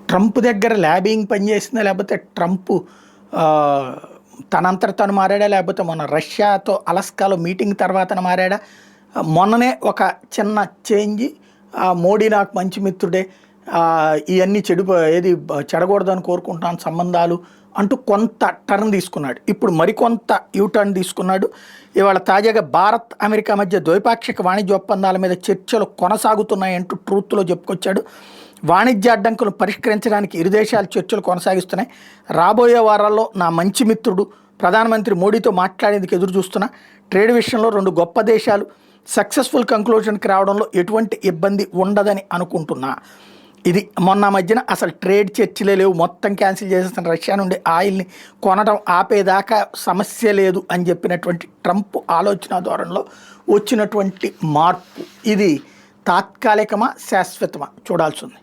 Trump దగ్గర ల్యాబింగ్ పనిచేసిందా, లేకపోతే Trump తనంతట తను మారాడా, లేకపోతే మొన్న రష్యాతో అలస్కాలో మీటింగ్ తర్వాత మారాడా? మొన్ననే ఒక చిన్న చేంజ్, మోడీ నాకు మంచి మిత్రుడే, ఇవన్నీ చెడకూడదని కోరుకుంటున్నాను సంబంధాలు అంటూ కొంత టర్న్ తీసుకున్నాడు. ఇప్పుడు మరికొంత యూటర్న్ తీసుకున్నాడు. ఇవాళ తాజాగా భారత్ అమెరికా మధ్య ద్వైపాక్షిక వాణిజ్య ఒప్పందాల మీద చర్చలు కొనసాగుతున్నాయంటూ ట్రూత్లో చెప్పుకొచ్చాడు. వాణిజ్య అడ్డంకులను పరిష్కరించడానికి ఇరు దేశాలు చర్చలు కొనసాగిస్తున్నాయి. రాబోయే వారాల్లో నా మంచి మిత్రుడు ప్రధానమంత్రి మోడీతో మాట్లాడేందుకు ఎదురు చూస్తున్నా. ట్రేడ్ విషయంలో రెండు గొప్ప దేశాలు సక్సెస్ఫుల్ కంక్లూజన్కి రావడంలో ఎటువంటి ఇబ్బంది ఉండదని అనుకుంటున్నా. ఇది మొన్న మధ్యన అసలు ట్రేడ్ చర్చలే లేవు, మొత్తం క్యాన్సిల్ చేసేస్తున్న, రష్యా నుండి ఆయిల్ని కొనడం ఆపేదాకా సమస్య లేదు అని చెప్పినటువంటి ట్రంప్ ఆలోచన ధోరణిలో వచ్చినటువంటి మార్పు. ఇది తాత్కాలికమా శాశ్వతమా చూడాల్సి ఉంది.